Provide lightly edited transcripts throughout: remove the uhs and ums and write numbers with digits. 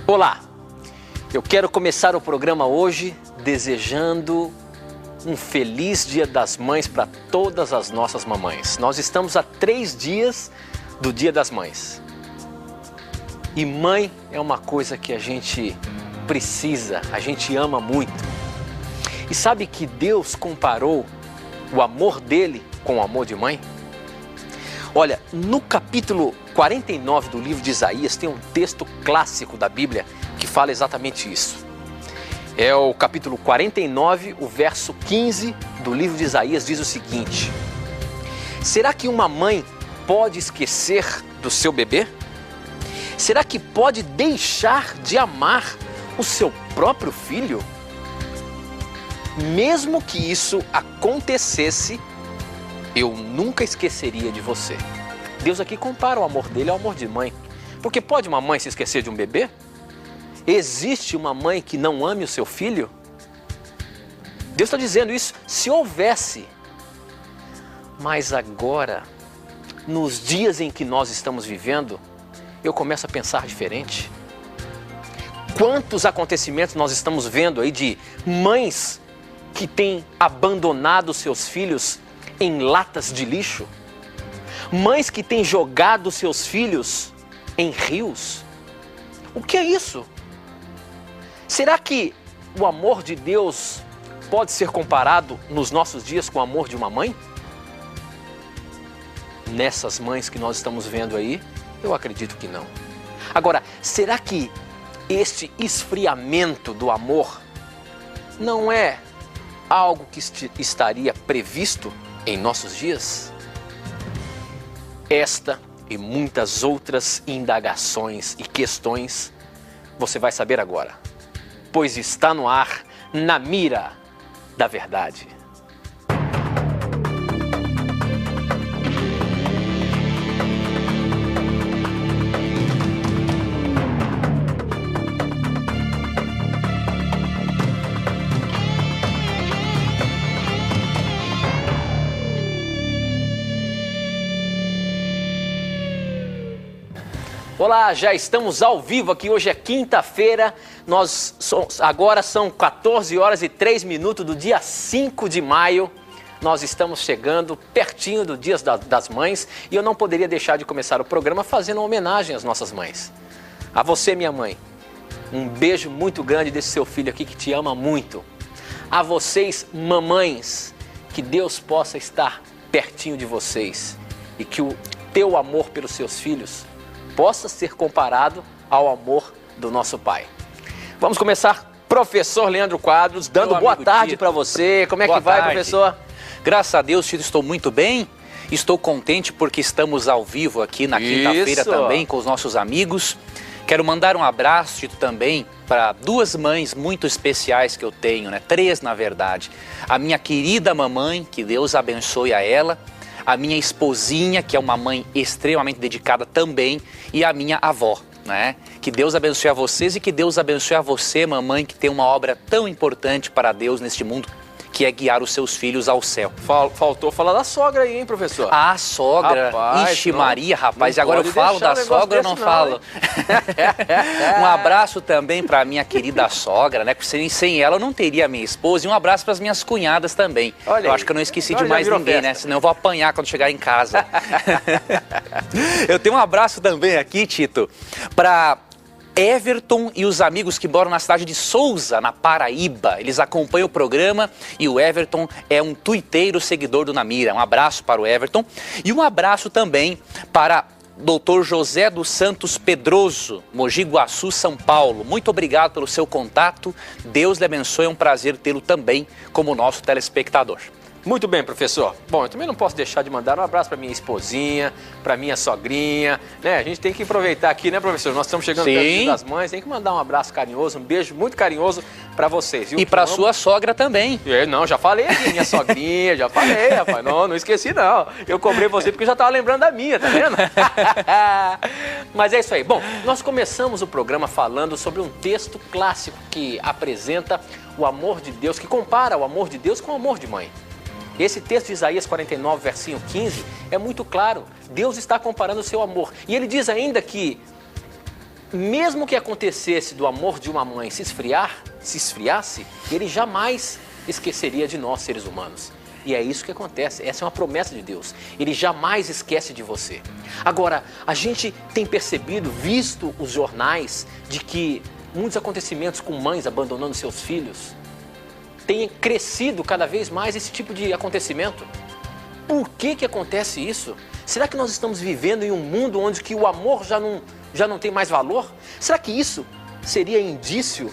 Olá, eu quero começar o programa hoje desejando um feliz Dia das Mães para todas as nossas mamães. Nós estamos a 3 dias do Dia das Mães. E mãe é uma coisa que a gente precisa, a gente ama muito. E sabe que Deus comparou o amor dele com o amor de mãe? Olha, no capítulo 49 do livro de Isaías tem um texto clássico da Bíblia que fala exatamente isso. É o capítulo 49, o verso 15 do livro de Isaías diz o seguinte: será que uma mãe pode esquecer do seu bebê? Será que pode deixar de amar o seu próprio filho? Mesmo que isso acontecesse, eu nunca esqueceria de você. Deus aqui compara o amor dele ao amor de mãe. Porque pode uma mãe se esquecer de um bebê? Existe uma mãe que não ame o seu filho? Deus está dizendo isso se houvesse. Mas agora, nos dias em que nós estamos vivendo, eu começo a pensar diferente. Quantos acontecimentos nós estamos vendo aí de mães que têm abandonado seus filhos em latas de lixo? Mães que têm jogado seus filhos em rios? O que é isso? Será que o amor de Deus pode ser comparado nos nossos dias com o amor de uma mãe? Nessas mães que nós estamos vendo aí, eu acredito que não. Agora, será que este esfriamento do amor não é algo que estaria previsto em nossos dias? Esta e muitas outras indagações e questões você vai saber agora, pois está no ar, Na Mira da Verdade. Olá, já estamos ao vivo aqui, hoje é quinta-feira, agora são 14 horas e 3 minutos do dia 5 de maio, nós estamos chegando pertinho do Dia das Mães e eu não poderia deixar de começar o programa fazendo uma homenagem às nossas mães. A você, minha mãe, um beijo muito grande desse seu filho aqui que te ama muito. A vocês, mamães, que Deus possa estar pertinho de vocês e que o teu amor pelos seus filhos possa ser comparado ao amor do nosso Pai. Vamos começar, professor Leandro Quadros, dando boa tarde para você. Como é que vai, professor? Graças a Deus, Tito, estou muito bem. Estou contente porque estamos ao vivo aqui na quinta-feira também com os nossos amigos. Quero mandar um abraço, Tito, também para 2 mães muito especiais que eu tenho, né? 3, na verdade. A minha querida mamãe, que Deus abençoe a ela. A minha esposinha, que é uma mãe extremamente dedicada também, e a minha avó, né? Que Deus abençoe a vocês e que Deus abençoe a você, mamãe, que tem uma obra tão importante para Deus neste mundo, que é guiar os seus filhos ao céu. Faltou falar da sogra aí, hein, professor? A sogra, rapaz, ixi Maria, rapaz, e agora eu falo da sogra ou não falo? Um abraço também para a minha querida sogra, né? Porque sem ela eu não teria a minha esposa, e um abraço para as minhas cunhadas também. Olha, eu acho que eu não esqueci de mais ninguém, né? Senão eu vou apanhar quando chegar em casa. Eu tenho um abraço também aqui, Tito, para Everton e os amigos que moram na cidade de Souza, na Paraíba. Eles acompanham o programa e o Everton é um tuiteiro seguidor do Na Mira. Um abraço para o Everton e um abraço também para Dr. José dos Santos Pedroso, Mogi Guaçu, São Paulo. Muito obrigado pelo seu contato. Deus lhe abençoe, é um prazer tê-lo também como nosso telespectador. Muito bem, professor. Bom, eu também não posso deixar de mandar um abraço para minha esposinha, para minha sogrinha, né? A gente tem que aproveitar aqui, né, professor? Nós estamos chegando perto do Dia das Mães, tem que mandar um abraço carinhoso, um beijo muito carinhoso para vocês. E para sua sogra também. Não, já falei aqui, minha sogrinha, já falei, rapaz. Não esqueci não. Eu cobrei você porque eu já estava lembrando da minha, tá vendo? Mas é isso aí. Bom, nós começamos o programa falando sobre um texto clássico que apresenta o amor de Deus, que compara o amor de Deus com o amor de mãe. Esse texto de Isaías 49, versinho 15, é muito claro. Deus está comparando o seu amor. E ele diz ainda que mesmo que acontecesse do amor de uma mãe se esfriasse, ele jamais esqueceria de nós, seres humanos. E é isso que acontece, essa é uma promessa de Deus. Ele jamais esquece de você. Agora, a gente tem percebido, visto os jornais, de que muitos acontecimentos com mães abandonando seus filhos, tem crescido cada vez mais esse tipo de acontecimento. Por que acontece isso? Será que nós estamos vivendo em um mundo onde que o amor já não tem mais valor? Será que isso seria indício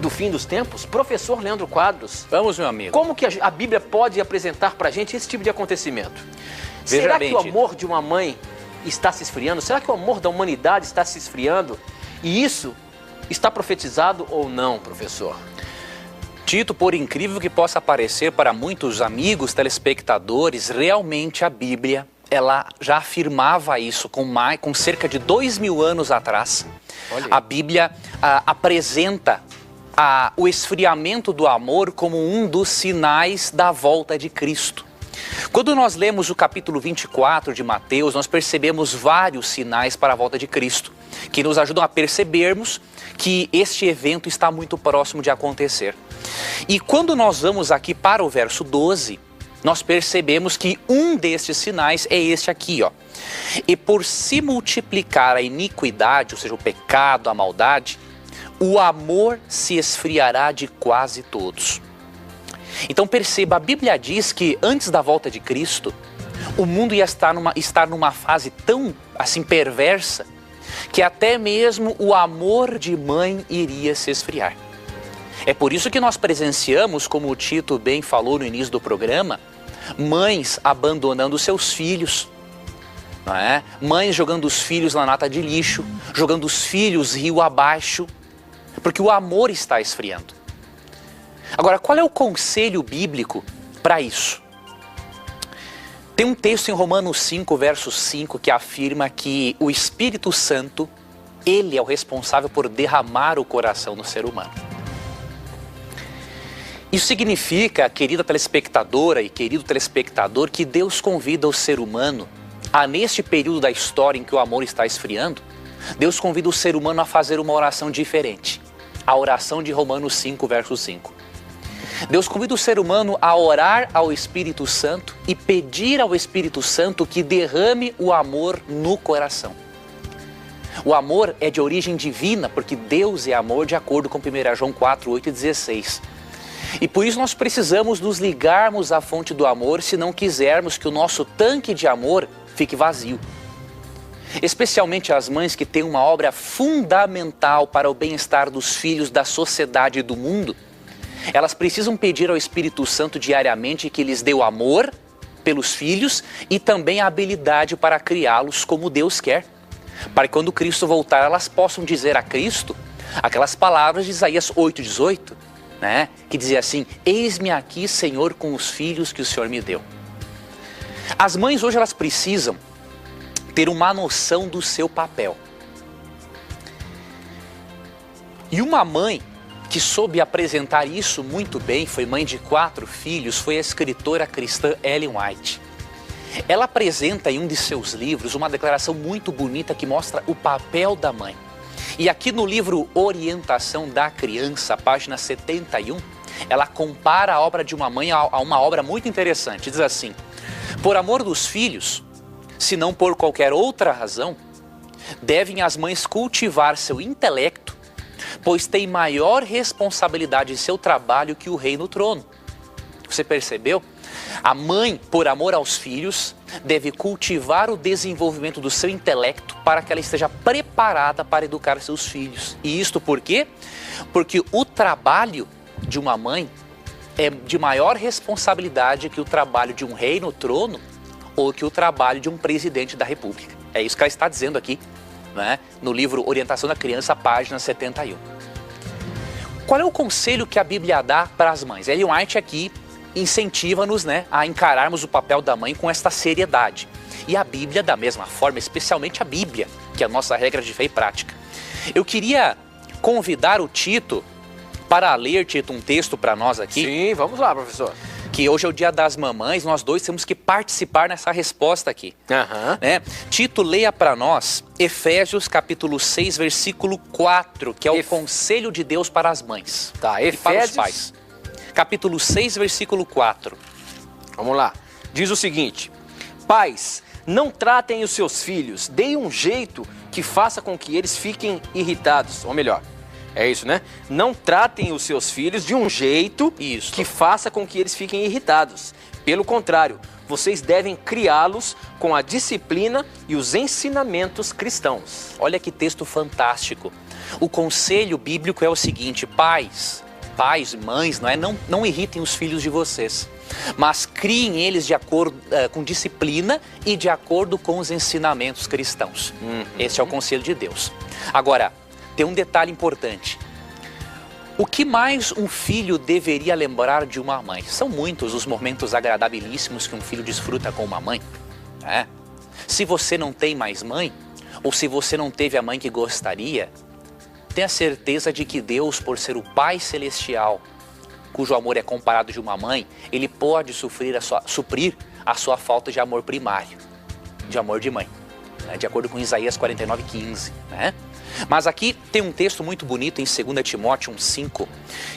do fim dos tempos? Professor Leandro Quadros. Vamos, meu amigo. Como que a Bíblia pode apresentar pra gente esse tipo de acontecimento? Veja Será bem, que o amor de uma mãe está se esfriando? Será que o amor da humanidade está se esfriando? E isso está profetizado ou não, professor? Tito, por incrível que possa parecer para muitos amigos, telespectadores, realmente a Bíblia, ela já afirmava isso com cerca de 2000 anos atrás. Olha. A Bíblia apresenta o esfriamento do amor como um dos sinais da volta de Cristo. Quando nós lemos o capítulo 24 de Mateus, nós percebemos vários sinais para a volta de Cristo, que nos ajudam a percebermos que este evento está muito próximo de acontecer. E quando nós vamos aqui para o verso 12, nós percebemos que um destes sinais é este aqui, ó. E por se multiplicar a iniquidade, ou seja, o pecado, a maldade, o amor se esfriará de quase todos. Então perceba, a Bíblia diz que antes da volta de Cristo, o mundo ia estar numa fase tão assim perversa, que até mesmo o amor de mãe iria se esfriar. É por isso que nós presenciamos, como o Tito bem falou no início do programa, mães abandonando seus filhos, não é? Mães jogando os filhos na lata de lixo, jogando os filhos rio abaixo, porque o amor está esfriando. Agora, qual é o conselho bíblico para isso? Tem um texto em Romanos 5, verso 5, que afirma que o Espírito Santo, ele é o responsável por derramar o coração no ser humano. Isso significa, querida telespectadora e querido telespectador, que Deus convida o ser humano a, neste período da história em que o amor está esfriando, Deus convida o ser humano a fazer uma oração diferente. A oração de Romanos 5, verso 5. Deus convida o ser humano a orar ao Espírito Santo e pedir ao Espírito Santo que derrame o amor no coração. O amor é de origem divina, porque Deus é amor, de acordo com 1 João 4, 8 e 16. E por isso nós precisamos nos ligarmos à fonte do amor se não quisermos que o nosso tanque de amor fique vazio. Especialmente as mães que têm uma obra fundamental para o bem-estar dos filhos, da sociedade e do mundo, elas precisam pedir ao Espírito Santo diariamente que lhes dê o amor pelos filhos e também a habilidade para criá-los como Deus quer. Para que quando Cristo voltar, elas possam dizer a Cristo aquelas palavras de Isaías 8:18, né? Que dizia assim: eis-me aqui, Senhor, com os filhos que o Senhor me deu. As mães hoje elas precisam ter uma noção do seu papel. E uma mãe que soube apresentar isso muito bem, foi mãe de 4 filhos, foi a escritora cristã Ellen White. Ela apresenta em um de seus livros uma declaração muito bonita que mostra o papel da mãe. E aqui no livro Orientação da Criança, página 71, ela compara a obra de uma mãe a uma obra muito interessante. Diz assim: por amor dos filhos, se não por qualquer outra razão, devem as mães cultivar seu intelecto, pois tem maior responsabilidade em seu trabalho que o rei no trono. Você percebeu? A mãe, por amor aos filhos, deve cultivar o desenvolvimento do seu intelecto para que ela esteja preparada para educar seus filhos. E isto por quê? Porque o trabalho de uma mãe é de maior responsabilidade que o trabalho de um rei no trono ou que o trabalho de um presidente da República. É isso que ela está dizendo aqui, né? No livro Orientação da Criança, página 71. Qual é o conselho que a Bíblia dá para as mães? Ellen White aqui incentiva-nos, né, a encararmos o papel da mãe com esta seriedade. E a Bíblia da mesma forma, especialmente a Bíblia, que é a nossa regra de fé e prática. Eu queria convidar o Tito para ler, Tito, um texto para nós aqui. Sim, vamos lá, professor. que hoje é o Dia das Mamães, nós dois temos que participar nessa resposta aqui. Né? Tito, leia para nós Efésios capítulo 6, versículo 4, que é o conselho de Deus para as mães. Tá, Efésios, e para os pais. Capítulo 6, versículo 4. Vamos lá. Diz o seguinte: pais, não tratem os seus filhos, deem um jeito que faça com que eles fiquem irritados. Ou melhor, é isso, né? Não tratem os seus filhos de um jeito que faça com que eles fiquem irritados. Pelo contrário, vocês devem criá-los com a disciplina e os ensinamentos cristãos. Olha que texto fantástico. O conselho bíblico é o seguinte: pais, mães, não irritem os filhos de vocês, mas criem eles de acordo com disciplina e de acordo com os ensinamentos cristãos. Esse é o conselho de Deus. Agora, tem um detalhe importante. O que mais um filho deveria lembrar de uma mãe? São muitos os momentos agradabilíssimos que um filho desfruta com uma mãe. Se você não tem mais mãe, ou se você não teve a mãe que gostaria, tenha certeza de que Deus, por ser o Pai Celestial, cujo amor é comparado de uma mãe, Ele pode suprir a sua falta de amor primário, de amor de mãe, né? De acordo com Isaías 49:15, né? Mas aqui tem um texto muito bonito em 2 Timóteo 1:5,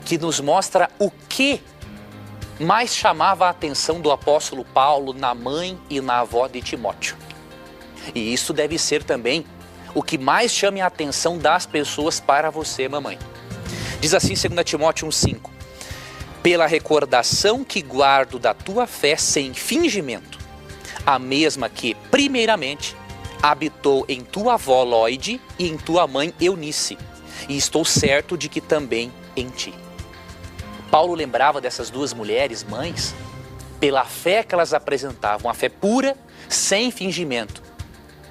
que nos mostra o que mais chamava a atenção do apóstolo Paulo na mãe e na avó de Timóteo. E isso deve ser também o que mais chame a atenção das pessoas para você, mamãe. Diz assim 2 Timóteo 1:5: pela recordação que guardo da tua fé sem fingimento, a mesma que, primeiramente, habitou em tua avó Lóide e em tua mãe Eunice, e estou certo de que também em ti. Paulo lembrava dessas duas mulheres, mães, pela fé que elas apresentavam, a fé pura, sem fingimento.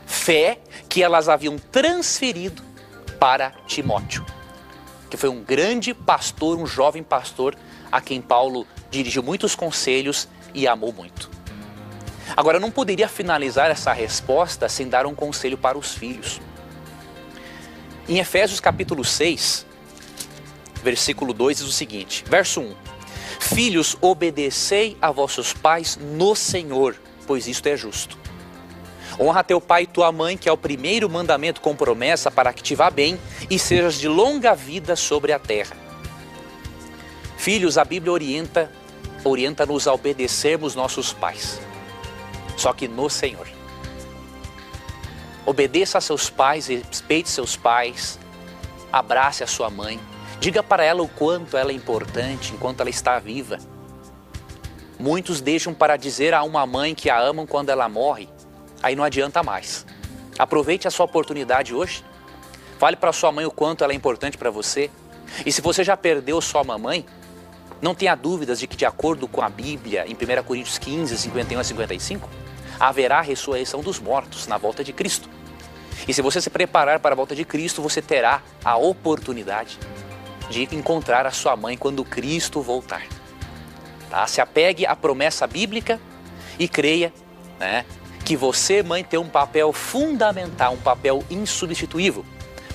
Fé que elas haviam transferido para Timóteo, que foi um grande pastor, um jovem pastor, a quem Paulo dirigiu muitos conselhos e amou muito. Agora, eu não poderia finalizar essa resposta sem dar um conselho para os filhos. Em Efésios capítulo 6, versículo 2 diz o seguinte, verso 1: filhos, obedecei a vossos pais no Senhor, pois isto é justo. Honra teu pai e tua mãe, que é o primeiro mandamento com promessa para que te vá bem e sejas de longa vida sobre a terra. Filhos, a Bíblia orienta-nos a obedecermos nossos pais, só que no Senhor. Obedeça a seus pais, respeite seus pais, abrace a sua mãe, diga para ela o quanto ela é importante enquanto ela está viva. Muitos deixam para dizer a uma mãe que a amam quando ela morre, aí não adianta mais. Aproveite a sua oportunidade hoje, fale para sua mãe o quanto ela é importante para você. E se você já perdeu sua mamãe, não tenha dúvidas de que, de acordo com a Bíblia, em 1 Coríntios 15, 51 a 55, haverá a ressurreição dos mortos na volta de Cristo. E se você se preparar para a volta de Cristo, você terá a oportunidade de encontrar a sua mãe quando Cristo voltar. Tá? Se apegue à promessa bíblica e creia, né, que você, mãe, tem um papel fundamental, um papel insubstituível.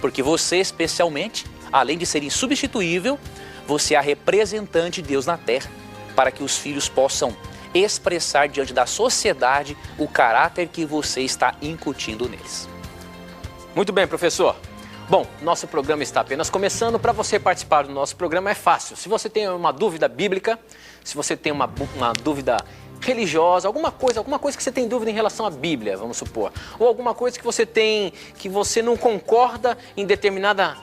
Porque você, especialmente, além de ser insubstituível, você é a representante de Deus na terra, para que os filhos possam expressar diante da sociedade o caráter que você está incutindo neles. Muito bem, professor. Bom, nosso programa está apenas começando. Para você participar do nosso programa é fácil. Se você tem uma dúvida bíblica, se você tem uma dúvida religiosa, alguma coisa que você tem dúvida em relação à Bíblia, vamos supor, ou alguma coisa que você não concorda em determinada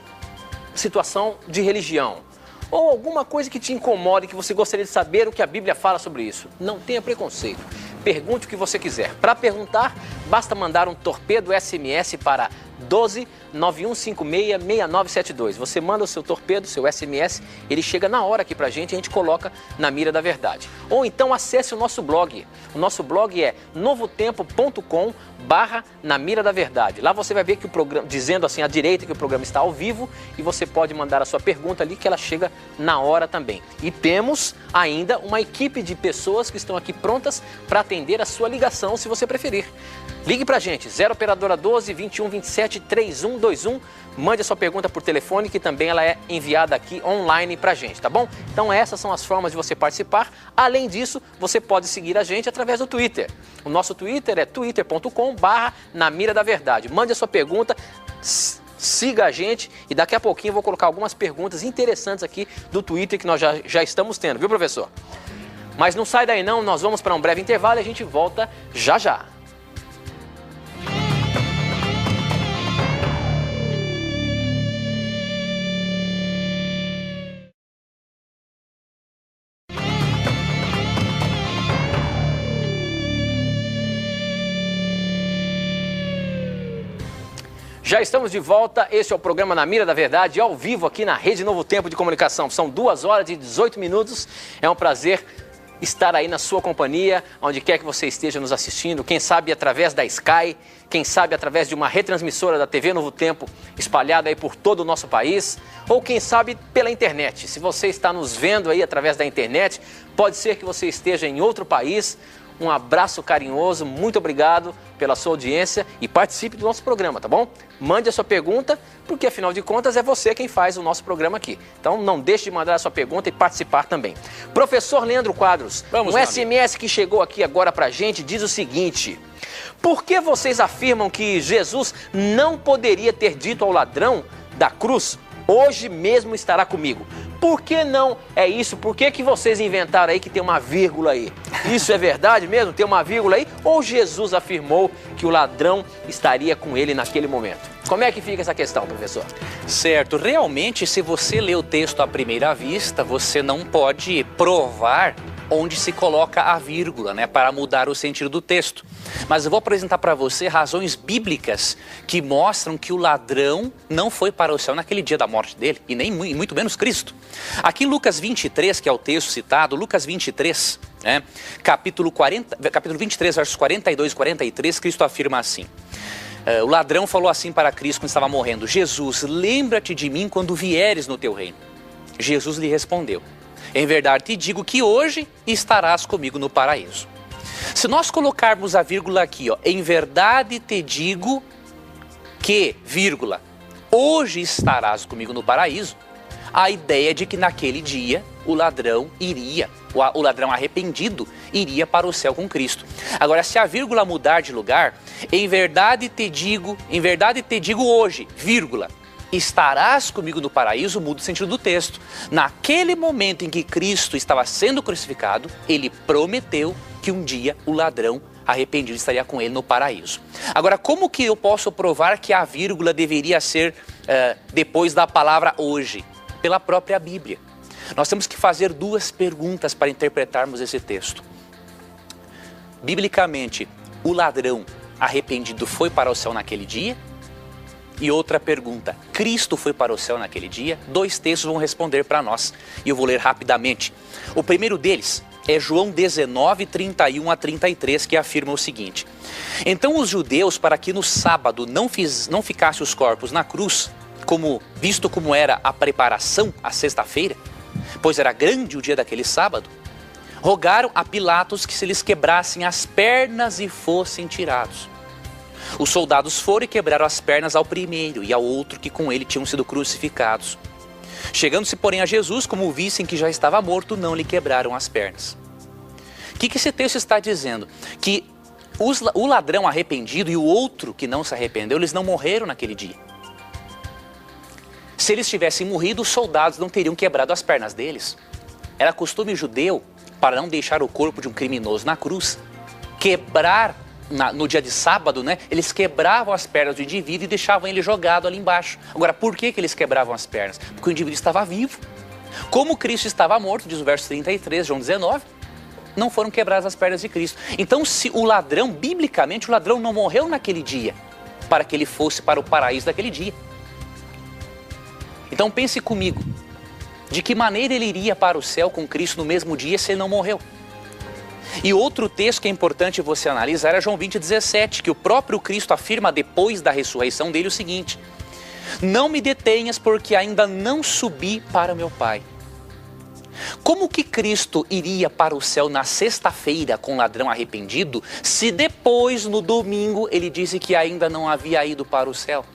situação de religião, ou alguma coisa que te incomoda e que você gostaria de saber o que a Bíblia fala sobre isso. Não tenha preconceito. Pergunte o que você quiser. Para perguntar, basta mandar um torpedo SMS para 12 9156 6972. Você manda o seu torpedo, seu SMS, ele chega na hora aqui pra gente e a gente coloca na mira da verdade. Ou então acesse o nosso blog. O nosso blog é novotempo.com/na mira da verdade. Lá você vai ver que o programa, dizendo assim à direita, que o programa está ao vivo e você pode mandar a sua pergunta ali que ela chega na hora também. E temos ainda uma equipe de pessoas que estão aqui prontas para atender a sua ligação, se você preferir. Ligue pra gente, 0 operadora 12 21 27 3121. Mande a sua pergunta por telefone, que também ela é enviada aqui online pra gente, tá bom? Então essas são as formas de você participar. Além disso, você pode seguir a gente através do Twitter. O nosso Twitter é twitter.com/na mira da verdade. Mande a sua pergunta, siga a gente e daqui a pouquinho eu vou colocar algumas perguntas interessantes aqui do Twitter que nós já estamos tendo, viu, professor? Mas não sai daí não, nós vamos para um breve intervalo e a gente volta já já. Já estamos de volta, este é o programa Na Mira da Verdade, ao vivo aqui na Rede Novo Tempo de Comunicação. São 2 horas e 18 minutos, é um prazer estar aí na sua companhia, onde quer que você esteja nos assistindo, quem sabe através da Sky, quem sabe através de uma retransmissora da TV Novo Tempo, espalhada aí por todo o nosso país, ou quem sabe pela internet. Se você está nos vendo aí através da internet, pode ser que você esteja em outro país. Um abraço carinhoso, muito obrigado pela sua audiência e participe do nosso programa, tá bom? Mande a sua pergunta, porque afinal de contas é você quem faz o nosso programa aqui. Então não deixe de mandar a sua pergunta e participar também. Professor Leandro Quadros, um SMS que chegou aqui agora pra gente diz o seguinte: por que vocês afirmam que Jesus não poderia ter dito ao ladrão da cruz, hoje mesmo estará comigo? Por que não é isso? Por que vocês inventaram aí que tem uma vírgula aí? Isso é verdade mesmo? Tem uma vírgula aí? Ou Jesus afirmou que o ladrão estaria com ele naquele momento? Como é que fica essa questão, professor? Certo. Realmente, se você lê o texto à primeira vista, você não pode provar onde se coloca a vírgula, né, para mudar o sentido do texto. Mas eu vou apresentar para você razões bíblicas que mostram que o ladrão não foi para o céu naquele dia da morte dele, e nem muito menos Cristo. Aqui em Lucas 23, que é o texto citado, Lucas 23, né, capítulo 23, versos 42 e 43, Cristo afirma assim: o ladrão falou assim para Cristo quando estava morrendo: Jesus, lembra-te de mim quando vieres no teu reino. Jesus lhe respondeu: em verdade te digo que hoje estarás comigo no paraíso. Se nós colocarmos a vírgula aqui, ó, em verdade te digo que, vírgula, hoje estarás comigo no paraíso, a ideia de que naquele dia o ladrão arrependido iria para o céu com Cristo. Agora, se a vírgula mudar de lugar, em verdade te digo hoje, vírgula, estarás comigo no paraíso, muda o sentido do texto. Naquele momento em que Cristo estava sendo crucificado, ele prometeu que um dia o ladrão arrependido estaria com ele no paraíso. Agora, como que eu posso provar que a vírgula deveria ser depois da palavra hoje? Pela própria Bíblia. Nós temos que fazer 2 perguntas para interpretarmos esse texto. Biblicamente, o ladrão arrependido foi para o céu naquele dia? E outra pergunta, Cristo foi para o céu naquele dia? 2 textos vão responder para nós e eu vou ler rapidamente. O primeiro deles é João 19, 31 a 33, que afirma o seguinte: então os judeus, para que no sábado não ficasse os corpos na cruz, visto como era a preparação à sexta-feira, pois era grande o dia daquele sábado, rogaram a Pilatos que se lhes quebrassem as pernas e fossem tirados. Os soldados foram e quebraram as pernas ao primeiro e ao outro que com ele tinham sido crucificados. Chegando-se, porém, a Jesus, como vissem que já estava morto, não lhe quebraram as pernas. O que esse texto está dizendo? Que o ladrão arrependido e o outro que não se arrependeu, eles não morreram naquele dia. Se eles tivessem morrido, os soldados não teriam quebrado as pernas deles. Era costume judeu, para não deixar o corpo de um criminoso na cruz, quebrar no dia de sábado, né? Eles quebravam as pernas do indivíduo e deixavam ele jogado ali embaixo. Agora, por que eles quebravam as pernas? Porque o indivíduo estava vivo. Como Cristo estava morto, diz o verso 33, João 19, não foram quebradas as pernas de Cristo. Então, se o ladrão, biblicamente, o ladrão não morreu naquele dia, para que ele fosse para o paraíso daquele dia. Então pense comigo, de que maneira ele iria para o céu com Cristo no mesmo dia se ele não morreu? E outro texto que é importante você analisar é João 20, 17, que o próprio Cristo afirma depois da ressurreição dele o seguinte: não me detenhas porque ainda não subi para meu Pai. Como que Cristo iria para o céu na sexta-feira com o ladrão arrependido, se depois, no domingo, ele disse que ainda não havia ido para o céu?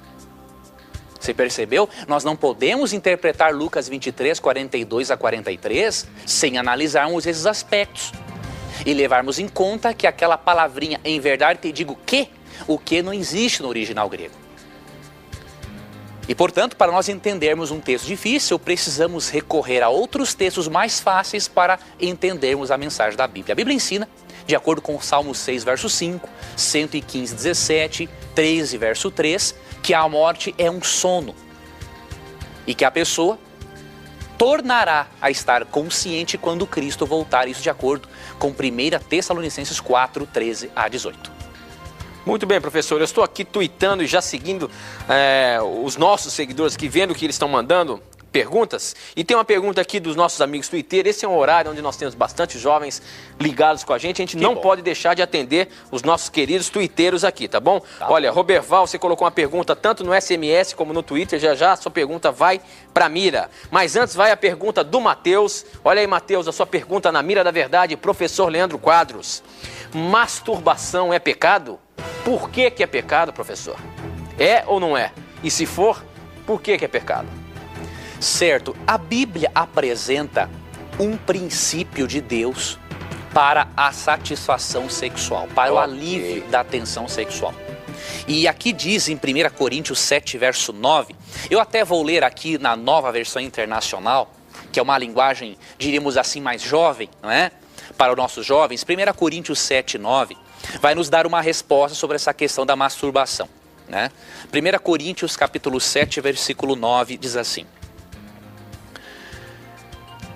Você percebeu? Nós não podemos interpretar Lucas 23, 42 a 43 sem analisarmos esses aspectos e levarmos em conta que aquela palavrinha, em verdade te digo que, o que não existe no original grego. E, portanto, para nós entendermos um texto difícil, precisamos recorrer a outros textos mais fáceis para entendermos a mensagem da Bíblia. A Bíblia ensina, de acordo com o Salmo 6, verso 5, 115, 17, 13, verso 3, que a morte é um sono e que a pessoa tornará a estar consciente quando Cristo voltar, isso de acordo com 1 Tessalonicenses 4, 13 a 18. Muito bem, professor. Eu estou aqui tuitando e já seguindo os nossos seguidores aqui, vendo que eles estão mandando perguntas. E tem uma pergunta aqui dos nossos amigos tuiteiros. Esse é um horário onde nós temos bastante jovens ligados com a gente. A gente não pode deixar de atender os nossos queridos tuiteiros aqui, tá bom? Olha, Roberval, você colocou uma pergunta tanto no SMS como no Twitter. Já já a sua pergunta vai para a mira. Mas antes vai a pergunta do Matheus. Olha aí, Matheus, a sua pergunta na mira da verdade. Professor Leandro Quadros. Masturbação é pecado? Por que que é pecado, professor? É ou não é? E se for, por que que é pecado? Certo, a Bíblia apresenta um princípio de Deus para a satisfação sexual, para o alívio da tensão sexual. E aqui diz em 1 Coríntios 7, verso 9, eu até vou ler aqui na Nova Versão Internacional, que é uma linguagem, diríamos assim, mais jovem, não é? Para os nossos jovens, 1 Coríntios 7, 9, vai nos dar uma resposta sobre essa questão da masturbação, né? 1 Coríntios capítulo 7, versículo 9, diz assim: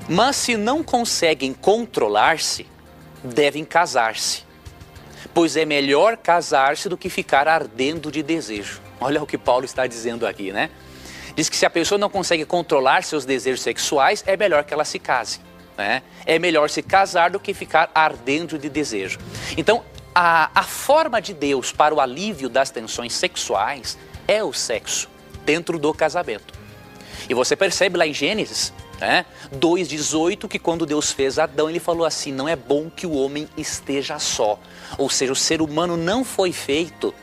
mas se não conseguem controlar-se, devem casar-se, pois é melhor casar-se do que ficar ardendo de desejo. Olha o que Paulo está dizendo aqui, né? Diz que se a pessoa não consegue controlar seus desejos sexuais, é melhor que ela se case, né? É melhor se casar do que ficar ardendo de desejo. Então, a forma de Deus para o alívio das tensões sexuais é o sexo dentro do casamento. E você percebe lá em Gênesis, né, 2,18, que quando Deus fez Adão, ele falou assim: não é bom que o homem esteja só. Ou seja, o ser humano não foi feito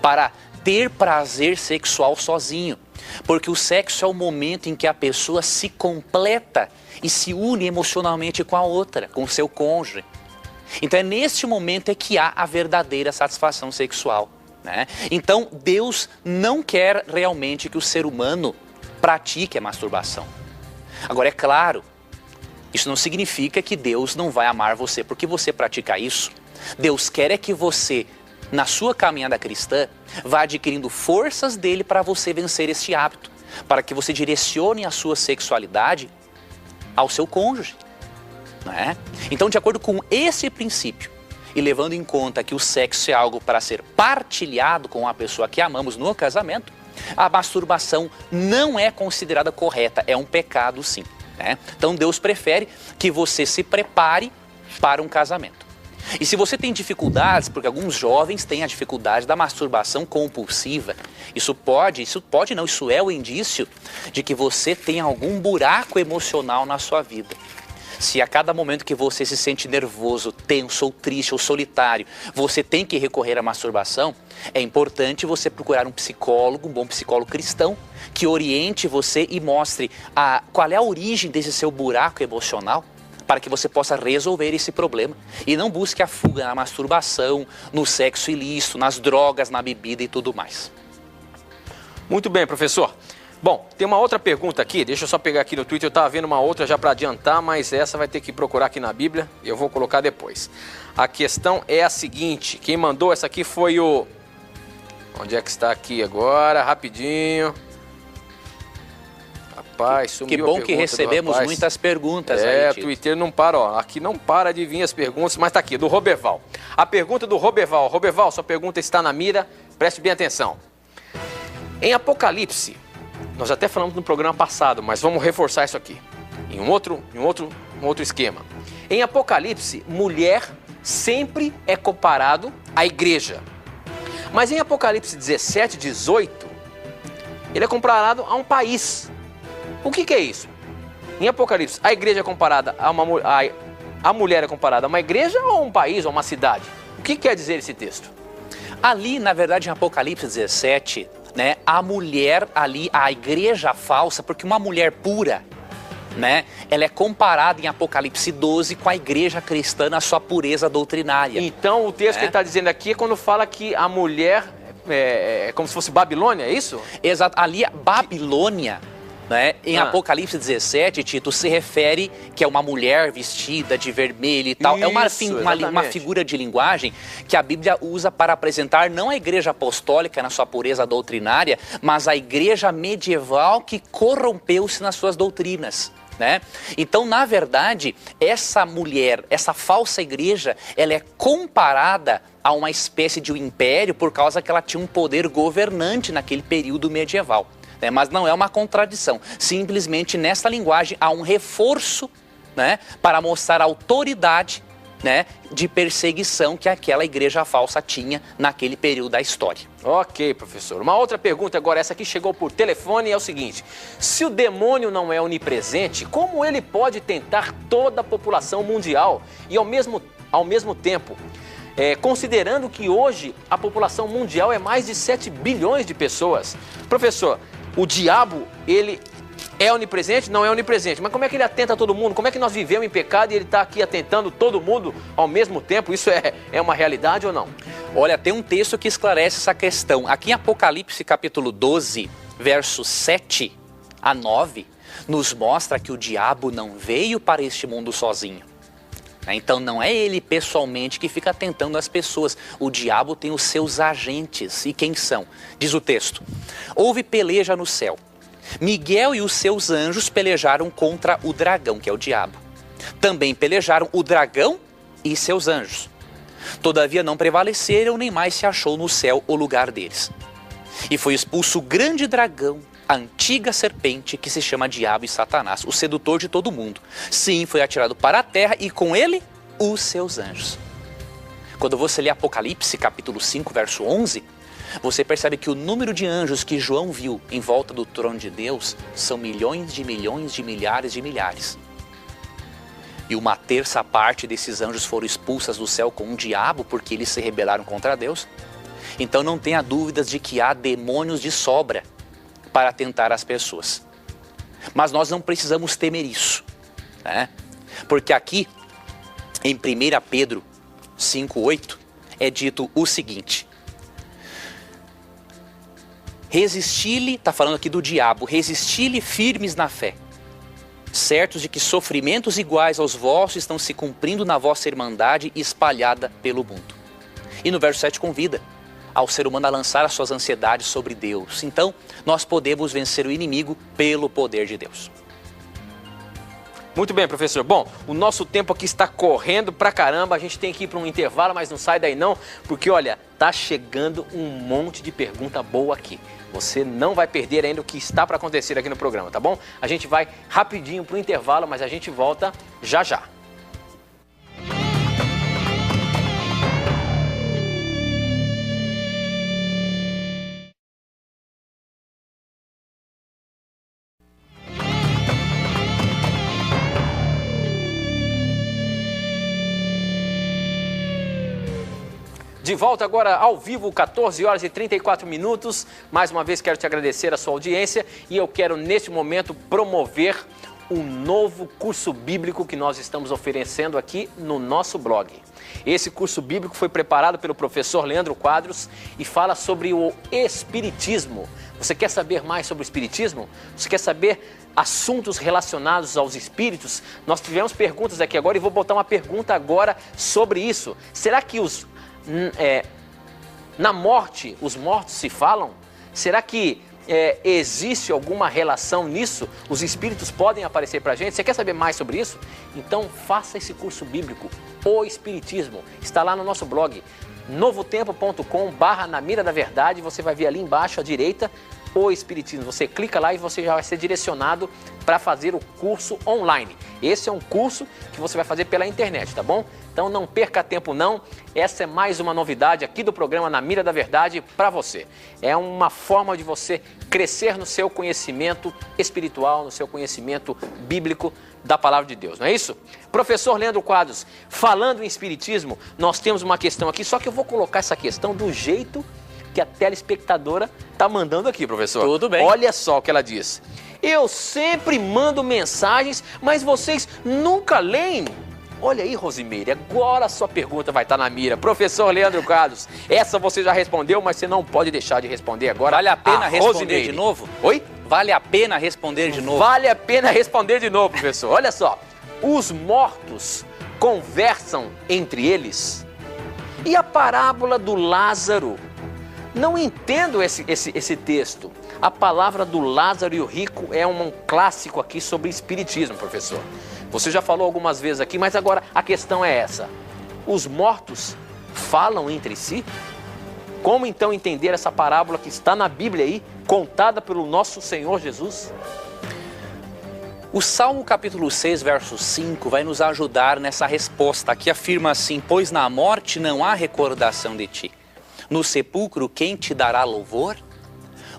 para ter prazer sexual sozinho, porque o sexo é o momento em que a pessoa se completa e se une emocionalmente com a outra, com o seu cônjuge. Então é neste momento é que há a verdadeira satisfação sexual, né? Então Deus não quer realmente que o ser humano pratique a masturbação. Agora, é claro, isso não significa que Deus não vai amar você porque você pratica isso. Deus quer é que você, na sua caminhada cristã, vá adquirindo forças dele para você vencer este hábito, para que você direcione a sua sexualidade ao seu cônjuge, né? Então, de acordo com esse princípio, e levando em conta que o sexo é algo para ser partilhado com a pessoa que amamos no casamento, a masturbação não é considerada correta, é um pecado sim, né? Então Deus prefere que você se prepare para um casamento. E se você tem dificuldades, porque alguns jovens têm a dificuldade da masturbação compulsiva, isso é o indício de que você tem algum buraco emocional na sua vida. Se a cada momento que você se sente nervoso, tenso, ou triste, ou solitário, você tem que recorrer à masturbação, é importante você procurar um psicólogo, um bom psicólogo cristão, que oriente você e mostre qual é a origem desse seu buraco emocional, para que você possa resolver esse problema. E não busque a fuga na masturbação, no sexo ilícito, nas drogas, na bebida e tudo mais. Muito bem, professor. Bom, tem uma outra pergunta aqui, deixa eu só pegar aqui no Twitter, eu estava vendo uma outra já para adiantar, mas essa vai ter que procurar aqui na Bíblia e eu vou colocar depois. A questão é a seguinte, quem mandou essa aqui foi o... Onde é que está aqui agora? Rapidinho. Rapaz, sumiu que bom que recebemos muitas perguntas aí, Tito. Twitter não para, ó, aqui não para de vir as perguntas, mas está aqui, do Roberval. A pergunta do Roberval. Roberval, sua pergunta está na mira, preste bem atenção. Em Apocalipse, nós até falamos no programa passado, mas vamos reforçar isso aqui, em um outro esquema. Em Apocalipse, mulher sempre é comparado à igreja. Mas em Apocalipse 17, 18, ele é comparado a um país. O que é isso? Em Apocalipse, a igreja é comparada a a mulher é comparada a uma igreja ou a um país ou uma cidade? O que quer dizer esse texto? Ali, na verdade, em Apocalipse 17, né, a mulher ali, a igreja falsa, porque uma mulher pura, né, ela é comparada em Apocalipse 12 com a igreja cristã na sua pureza doutrinária. Então, o texto que ele está dizendo aqui é quando fala que a mulher é como se fosse Babilônia, é isso? Exato. Ali, a Babilônia, né, em Apocalipse 17, Tito, se refere que é uma mulher vestida de vermelho e tal. Isso, é uma figura de linguagem que a Bíblia usa para apresentar não a igreja apostólica na sua pureza doutrinária, mas a igreja medieval que corrompeu-se nas suas doutrinas. Né? Então, na verdade, essa mulher, essa falsa igreja, ela é comparada a uma espécie de um império por causa que ela tinha um poder governante naquele período medieval. Né? Mas não é uma contradição. Simplesmente, nessa linguagem, há um reforço, né, para mostrar a autoridade, né, de perseguição que aquela igreja falsa tinha naquele período da história. Ok, professor. Uma outra pergunta agora, essa aqui chegou por telefone, é o seguinte: se o demônio não é onipresente, como ele pode tentar toda a população mundial e ao mesmo tempo, considerando que hoje a população mundial é mais de 7 bilhões de pessoas? Professor, o diabo, ele é onipresente? Não é onipresente. Mas como é que ele atenta a todo mundo? Como é que nós vivemos em pecado e ele está aqui atentando todo mundo ao mesmo tempo? Isso é uma realidade ou não? Olha, tem um texto que esclarece essa questão. Aqui em Apocalipse capítulo 12, versos 7 a 9, nos mostra que o diabo não veio para este mundo sozinho. Então não é ele pessoalmente que fica tentando as pessoas. O diabo tem os seus agentes. E quem são? Diz o texto: houve peleja no céu. Miguel e os seus anjos pelejaram contra o dragão, que é o diabo. Também pelejaram o dragão e seus anjos. Todavia não prevaleceram, nem mais se achou no céu o lugar deles. E foi expulso o grande dragão, a antiga serpente, que se chama Diabo e Satanás, o sedutor de todo mundo. Sim, foi atirado para a terra e com ele os seus anjos. Quando você lê Apocalipse capítulo 5, verso 11... você percebe que o número de anjos que João viu em volta do trono de Deus são milhões de milhares de milhares. E uma terça parte desses anjos foram expulsas do céu com um diabo porque eles se rebelaram contra Deus. Então não tenha dúvidas de que há demônios de sobra para tentar as pessoas. Mas nós não precisamos temer isso, né? Porque aqui em 1 Pedro 5,8 é dito o seguinte: resisti-lhe, está falando aqui do diabo, resisti-lhe firmes na fé, certos de que sofrimentos iguais aos vossos estão se cumprindo na vossa irmandade espalhada pelo mundo. E no verso 7 convida ao ser humano a lançar as suas ansiedades sobre Deus. Então, nós podemos vencer o inimigo pelo poder de Deus. Muito bem, professor. Bom, o nosso tempo aqui está correndo pra caramba, a gente tem que ir para um intervalo, mas não sai daí não, porque olha, tá chegando um monte de pergunta boa aqui. Você não vai perder ainda o que está para acontecer aqui no programa, tá bom? A gente vai rapidinho pro intervalo, mas a gente volta já já. De volta agora ao vivo, 14 horas e 34 minutos. Mais uma vez quero te agradecer a sua audiência e eu quero neste momento promover um novo curso bíblico que nós estamos oferecendo aqui no nosso blog. Esse curso bíblico foi preparado pelo professor Leandro Quadros e fala sobre o Espiritismo. Você quer saber mais sobre o Espiritismo? Você quer saber assuntos relacionados aos espíritos? Nós tivemos perguntas aqui agora e vou botar uma pergunta agora sobre isso. Será que na morte, os mortos se falam? Será que existe alguma relação nisso? Os espíritos podem aparecer para a gente? Você quer saber mais sobre isso? Então faça esse curso bíblico, O Espiritismo. Está lá no nosso blog, novotempo.com/na mira da verdade. Você vai ver ali embaixo à direita, O Espiritismo. Você clica lá e você já vai ser direcionado para fazer o curso online. Esse é um curso que você vai fazer pela internet, tá bom? Então não perca tempo não, essa é mais uma novidade aqui do programa Na Mira da Verdade para você. É uma forma de você crescer crescer no seu conhecimento espiritual, no seu conhecimento bíblico da palavra de Deus, não é isso? Professor Leandro Quadros, falando em espiritismo, nós temos uma questão aqui, só que eu vou colocar essa questão do jeito que a telespectadora está mandando aqui, professor. Tudo bem. Olha só o que ela diz. Eu sempre mando mensagens, mas vocês nunca leem. Olha aí, Rosimeire, agora a sua pergunta vai estar na mira. Professor Leandro Quadros, essa você já respondeu, mas você não pode deixar de responder agora. Vale a pena responder de novo? Oi? Vale a pena responder de novo? Vale a pena responder de novo, professor. Olha só, os mortos conversam entre eles? E a parábola do Lázaro? Não entendo esse texto. A palavra do Lázaro e o rico é um clássico aqui sobre espiritismo, professor. Você já falou algumas vezes aqui, mas agora a questão é essa. Os mortos falam entre si? Como então entender essa parábola que está na Bíblia aí, contada pelo nosso Senhor Jesus? O Salmo capítulo 6, verso 5 vai nos ajudar nessa resposta. Aqui afirma assim: pois na morte não há recordação de ti. No sepulcro quem te dará louvor?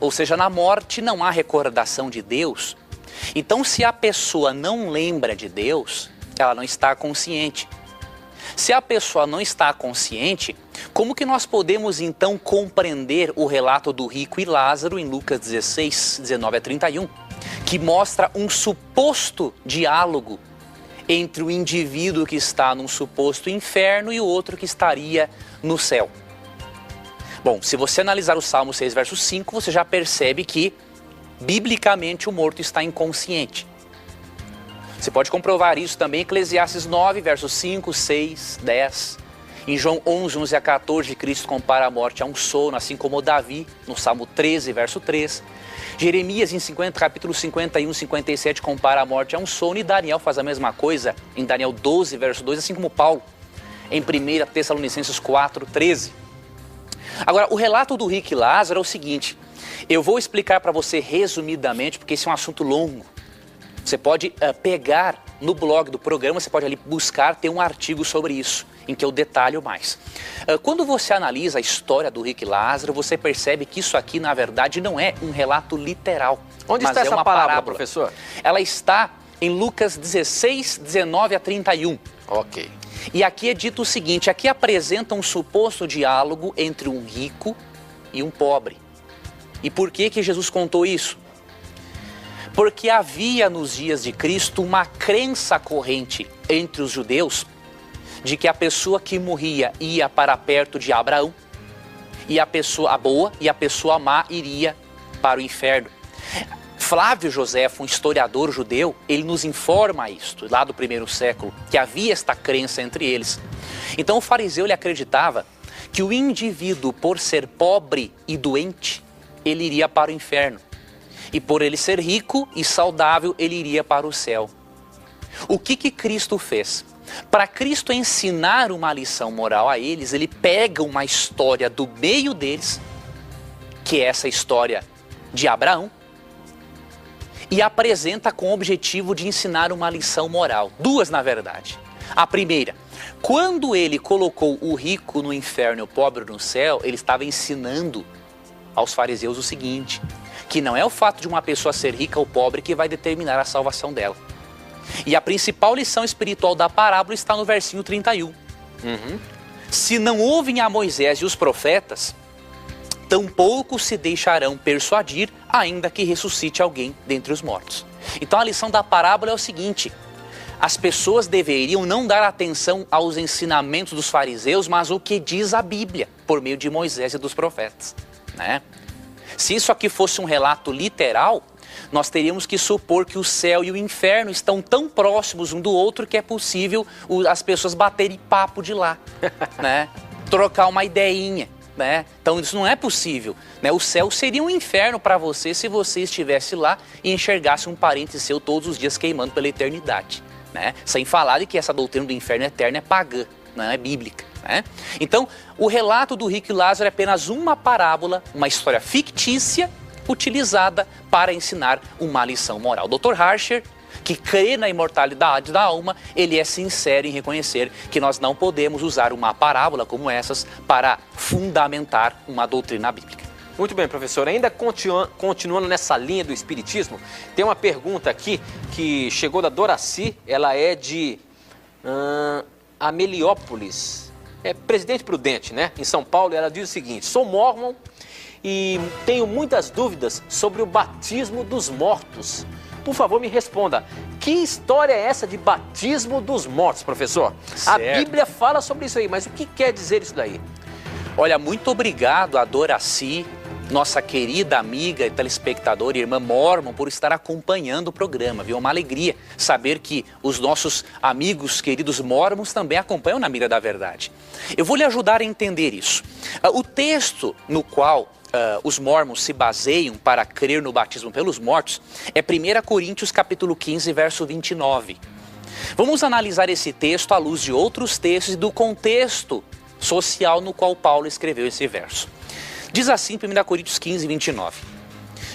Ou seja, na morte não há recordação de Deus. Então, se a pessoa não lembra de Deus, ela não está consciente. Se a pessoa não está consciente, como que nós podemos então compreender o relato do rico e Lázaro em Lucas 16, 19 a 31, que mostra um suposto diálogo entre o indivíduo que está num suposto inferno e o outro que estaria no céu? Bom, se você analisar o Salmo 6, verso 5, você já percebe que, biblicamente, o morto está inconsciente. Você pode comprovar isso também em Eclesiastes 9, versos 5, 6, 10. Em João 11, 11 a 14, Cristo compara a morte a um sono, assim como Davi, no Salmo 13, verso 3. Jeremias, capítulo 51, 57, compara a morte a um sono. E Daniel faz a mesma coisa em Daniel 12, verso 2, assim como Paulo, em 1 Tessalonicenses 4, 13. Agora, o relato do rico e Lázaro é o seguinte. Eu vou explicar para você resumidamente, porque esse é um assunto longo. Você pode pegar no blog do programa, você pode ali buscar, ter um artigo sobre isso, em que eu detalho mais. Quando você analisa a história do rico e Lázaro, você percebe que isso aqui, na verdade, não é um relato literal. Onde está essa parábola, professor? Ela está em Lucas 16, 19 a 31. Ok. E aqui é dito o seguinte, aqui apresenta um suposto diálogo entre um rico e um pobre. E por que Jesus contou isso? Porque havia nos dias de Cristo uma crença corrente entre os judeus de que a pessoa que morria ia para perto de Abraão e a pessoa boa e a pessoa má iria para o inferno. Flávio Josefo, um historiador judeu, ele nos informa isto, lá do primeiro século, que havia esta crença entre eles. Então o fariseu ele acreditava que o indivíduo, por ser pobre e doente, ele iria para o inferno. E por ele ser rico e saudável, ele iria para o céu. O que Cristo fez? Para Cristo ensinar uma lição moral a eles, ele pega uma história do meio deles, que é essa história de Abraão, e apresenta com o objetivo de ensinar uma lição moral. Duas, na verdade. A primeira, quando ele colocou o rico no inferno e o pobre no céu, ele estava ensinando aos fariseus o seguinte, que não é o fato de uma pessoa ser rica ou pobre que vai determinar a salvação dela. E a principal lição espiritual da parábola está no versinho 31. Se não ouvem a Moisés e os profetas, tampouco se deixarão persuadir, ainda que ressuscite alguém dentre os mortos. Então a lição da parábola é o seguinte, as pessoas deveriam não dar atenção aos ensinamentos dos fariseus, mas o que diz a Bíblia, por meio de Moisés e dos profetas, né? Se isso aqui fosse um relato literal, nós teríamos que supor que o céu e o inferno estão tão próximos um do outro que é possível as pessoas baterem papo de lá, né? Trocar uma ideinha. Né? Então isso não é possível, né? O céu seria um inferno para você se você estivesse lá e enxergasse um parente seu todos os dias queimando pela eternidade, né? Sem falar de que essa doutrina do inferno eterno é pagã, não é bíblica, né? Então o relato do rico e Lázaro é apenas uma parábola, uma história fictícia utilizada para ensinar uma lição moral. O Dr. Harcher, que crê na imortalidade da alma, ele é sincero em reconhecer que nós não podemos usar uma parábola como essas para fundamentar uma doutrina bíblica. Muito bem, professor. Ainda continuando nessa linha do espiritismo, tem uma pergunta aqui que chegou da Doraci, ela é de Ameliópolis, é Presidente Prudente, né? Em São Paulo, ela diz o seguinte: sou mórmon e tenho muitas dúvidas sobre o batismo dos mortos. Por favor, me responda, que história é essa de batismo dos mortos, professor? Certo. A Bíblia fala sobre isso aí, mas o que quer dizer isso daí? Olha, muito obrigado a Doraci, nossa querida amiga e telespectadora e irmã mórmon, por estar acompanhando o programa, viu? É uma alegria saber que os nossos amigos queridos mórmons também acompanham na Mira da Verdade. Eu vou lhe ajudar a entender isso. O texto no qual os mórmons se baseiam para crer no batismo pelos mortos é 1 Coríntios capítulo 15, verso 29. Vamos analisar esse texto à luz de outros textos e do contexto social no qual Paulo escreveu esse verso. Diz assim 1 Coríntios 15, 29.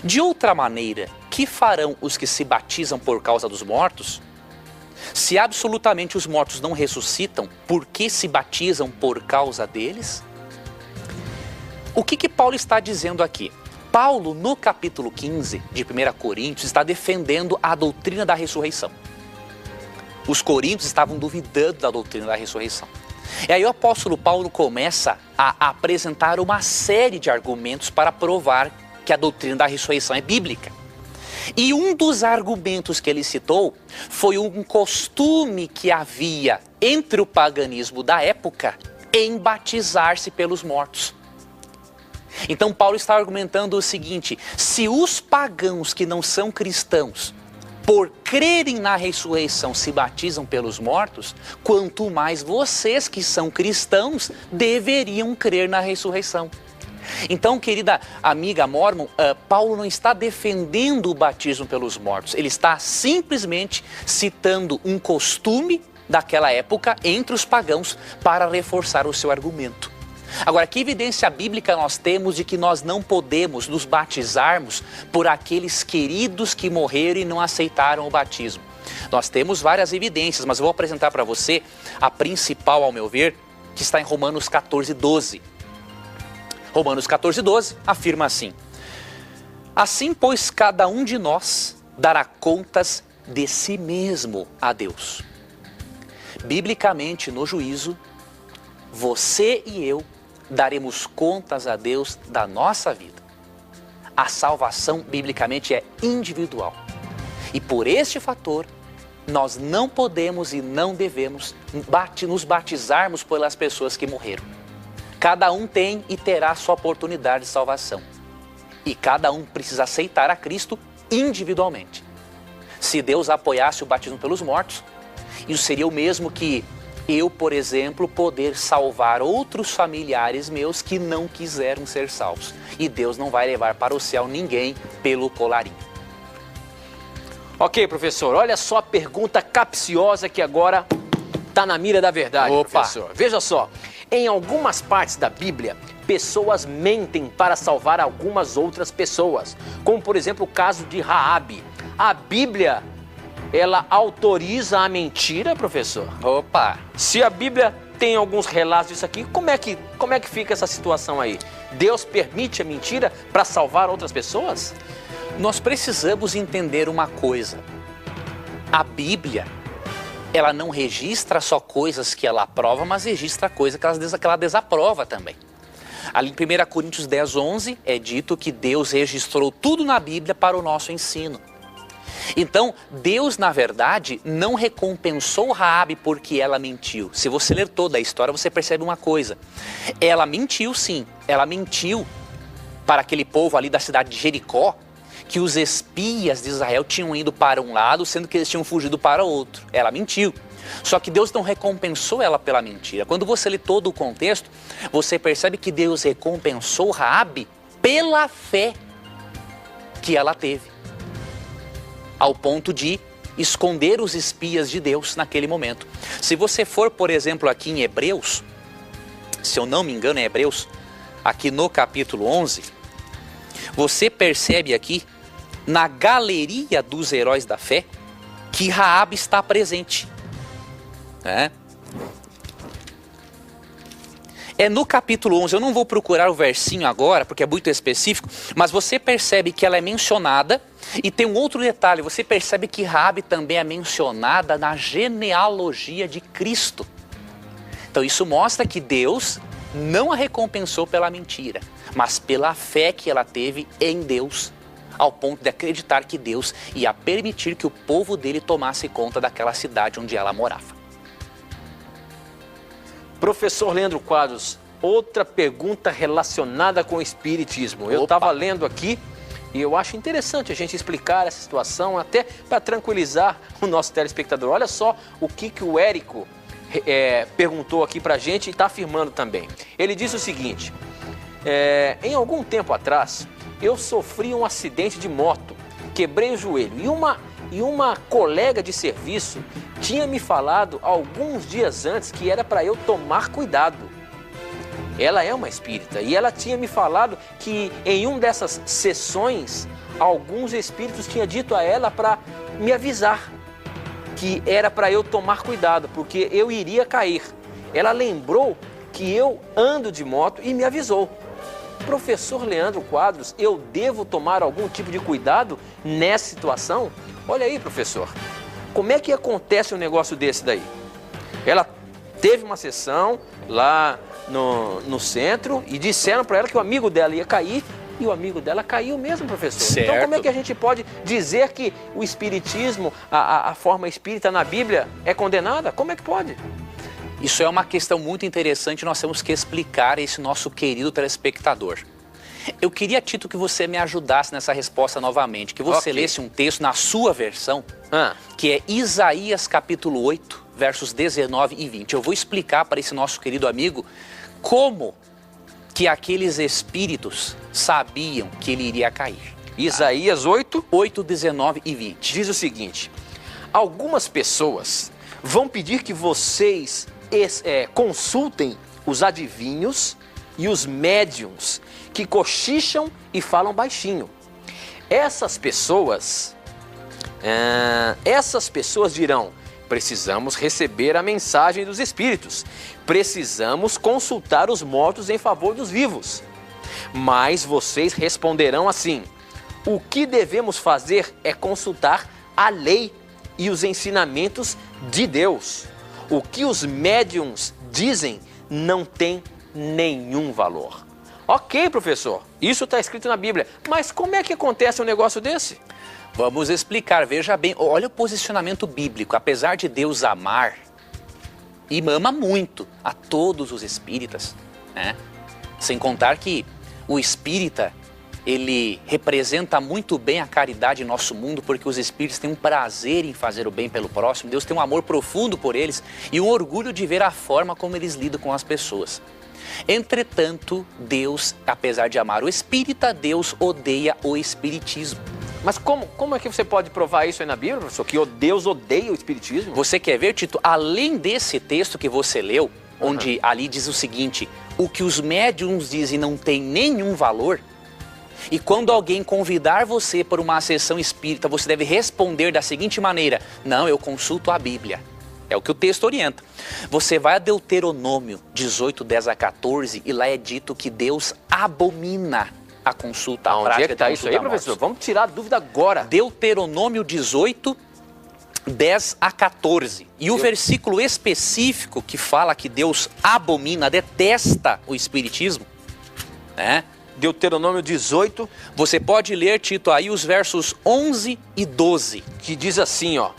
De outra maneira, que farão os que se batizam por causa dos mortos? Se absolutamente os mortos não ressuscitam, por que se batizam por causa deles? O que Paulo está dizendo aqui? Paulo, no capítulo 15 de 1 Coríntios, está defendendo a doutrina da ressurreição. Os coríntios estavam duvidando da doutrina da ressurreição. E aí o apóstolo Paulo começa a apresentar uma série de argumentos para provar que a doutrina da ressurreição é bíblica. E um dos argumentos que ele citou foi um costume que havia entre o paganismo da época em batizar-se pelos mortos. Então Paulo está argumentando o seguinte: se os pagãos que não são cristãos, por crerem na ressurreição, se batizam pelos mortos, quanto mais vocês que são cristãos deveriam crer na ressurreição. Então, querida amiga mórmon, Paulo não está defendendo o batismo pelos mortos, ele está simplesmente citando um costume daquela época entre os pagãos para reforçar o seu argumento. Agora, que evidência bíblica nós temos de que nós não podemos nos batizarmos por aqueles queridos que morreram e não aceitaram o batismo? Nós temos várias evidências, mas eu vou apresentar para você a principal, ao meu ver, que está em Romanos 14, 12. Romanos 14, 12 afirma assim: assim, pois, cada um de nós dará contas de si mesmo a Deus. Biblicamente, no juízo, você e eu daremos contas a Deus da nossa vida. A salvação, biblicamente, é individual. E por este fator, nós não podemos e não devemos nos batizarmos pelas pessoas que morreram. Cada um tem e terá sua oportunidade de salvação. E cada um precisa aceitar a Cristo individualmente. Se Deus apoiasse o batismo pelos mortos, isso seria o mesmo que eu, por exemplo, poder salvar outros familiares meus que não quiseram ser salvos. E Deus não vai levar para o céu ninguém pelo colarinho. Ok, professor, olha só a pergunta capciosa que agora está na mira da verdade, professor. Veja só, em algumas partes da Bíblia, pessoas mentem para salvar algumas outras pessoas, como por exemplo o caso de Raabe. A Bíblia, ela autoriza a mentira, professor? Se a Bíblia tem alguns relatos disso aqui, como é que fica essa situação aí? Deus permite a mentira para salvar outras pessoas? Nós precisamos entender uma coisa. A Bíblia, ela não registra só coisas que ela aprova, mas registra coisas que ela desaprova também. Ali em 1 Coríntios 10, 11, é dito que Deus registrou tudo na Bíblia para o nosso ensino. Então, Deus, na verdade, não recompensou Raabe porque ela mentiu. Se você ler toda a história, você percebe uma coisa. Ela mentiu, sim. Ela mentiu para aquele povo ali da cidade de Jericó, que os espias de Israel tinham ido para um lado, sendo que eles tinham fugido para outro. Ela mentiu. Só que Deus não recompensou ela pela mentira. Quando você lê todo o contexto, você percebe que Deus recompensou Raabe pela fé que ela teve, ao ponto de esconder os espias de Deus naquele momento. Se você for, por exemplo, aqui em Hebreus, se eu não me engano é Hebreus, aqui no capítulo 11, você percebe aqui, na galeria dos heróis da fé, que Raabe está presente. É no capítulo 11, eu não vou procurar o versinho agora, porque é muito específico, mas você percebe que ela é mencionada, e tem um outro detalhe, você percebe que Raabe também é mencionada na genealogia de Cristo. Então isso mostra que Deus não a recompensou pela mentira, mas pela fé que ela teve em Deus, ao ponto de acreditar que Deus ia permitir que o povo dele tomasse conta daquela cidade onde ela morava. Professor Leandro Quadros, outra pergunta relacionada com o espiritismo. Eu estava lendo aqui e eu acho interessante a gente explicar essa situação, até para tranquilizar o nosso telespectador. Olha só o que o Érico perguntou aqui para a gente e está afirmando também. Ele disse o seguinte: em algum tempo atrás, eu sofri um acidente de moto, quebrei o joelho e uma colega de serviço tinha me falado alguns dias antes que era para eu tomar cuidado. Ela é uma espírita e ela tinha me falado que em uma dessas sessões, alguns espíritos tinham dito a ela para me avisar que era para eu tomar cuidado, porque eu iria cair. Ela lembrou que eu ando de moto e me avisou. Professor Leandro Quadros, eu devo tomar algum tipo de cuidado nessa situação? Olha aí, professor, como é que acontece um negócio desse daí? Ela teve uma sessão lá no centro e disseram para ela que o amigo dela ia cair e o amigo dela caiu mesmo, professor. Certo. Então como é que a gente pode dizer que o espiritismo, a forma espírita na Bíblia é condenada? Como é que pode? Isso é uma questão muito interessante, nós temos que explicar a esse nosso querido telespectador. Eu queria, Tito, que você me ajudasse nessa resposta novamente, que você lesse um texto na sua versão, que é Isaías capítulo 8, versos 19 e 20. Eu vou explicar para esse nosso querido amigo como que aqueles espíritos sabiam que ele iria cair. Isaías 8, 19 e 20. Diz o seguinte: algumas pessoas vão pedir que vocês consultem os adivinhos e os médiums que cochicham e falam baixinho. Essas pessoas dirão: precisamos receber a mensagem dos espíritos, precisamos consultar os mortos em favor dos vivos. Mas vocês responderão assim: o que devemos fazer é consultar a lei e os ensinamentos de Deus. O que os médiums dizem não tem nenhum valor. Ok, professor, isso está escrito na Bíblia, mas como é que acontece um negócio desse? Vamos explicar, veja bem, olha o posicionamento bíblico. Apesar de Deus amar, e ama muito a todos os espíritas, né? Sem contar que o espírita, ele representa muito bem a caridade em nosso mundo, porque os espíritos têm um prazer em fazer o bem pelo próximo. Deus tem um amor profundo por eles e um orgulho de ver a forma como eles lidam com as pessoas. Entretanto, Deus, apesar de amar o espírita, Deus odeia o espiritismo. Mas como é que você pode provar isso aí na Bíblia, professor? Que Deus odeia o espiritismo? Você quer ver, Tito? Além desse texto que você leu, onde ali diz o seguinte: o que os médiums dizem não tem nenhum valor, e quando alguém convidar você para uma sessão espírita, você deve responder da seguinte maneira: não, eu consulto a Bíblia. É o que o texto orienta. Você vai a Deuteronômio 18, 10 a 14, e lá é dito que Deus abomina a consulta à prática. Onde é que está isso aí, professor? Vamos tirar a dúvida agora. Deuteronômio 18, 10 a 14. E o versículo específico que fala que Deus abomina, detesta o espiritismo, né? Deuteronômio 18. Você pode ler, Tito, aí os versos 11 e 12. Que diz assim, ó: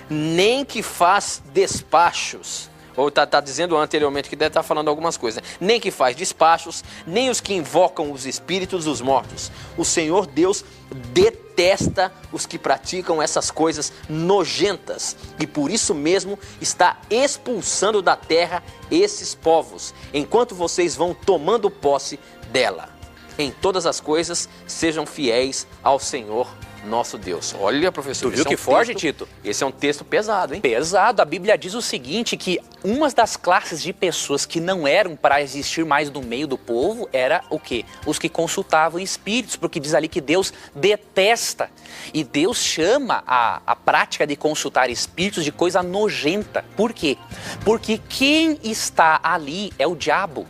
nem que faz despachos. Ou está dizendo anteriormente que deve estar falando algumas coisas, né? Nem que faz despachos, nem os que invocam os espíritos dos mortos. O Senhor Deus detesta os que praticam essas coisas nojentas e por isso mesmo está expulsando da terra esses povos, enquanto vocês vão tomando posse dela. Em todas as coisas, sejam fiéis ao Senhor nosso Deus. Olha, professor, tu viu que forte, Tito? Esse é um texto pesado, hein? Pesado. A Bíblia diz o seguinte, que uma das classes de pessoas que não eram para existir mais no meio do povo era o quê? Os que consultavam espíritos, porque diz ali que Deus detesta. E Deus chama a prática de consultar espíritos de coisa nojenta. Por quê? Porque quem está ali é o diabo.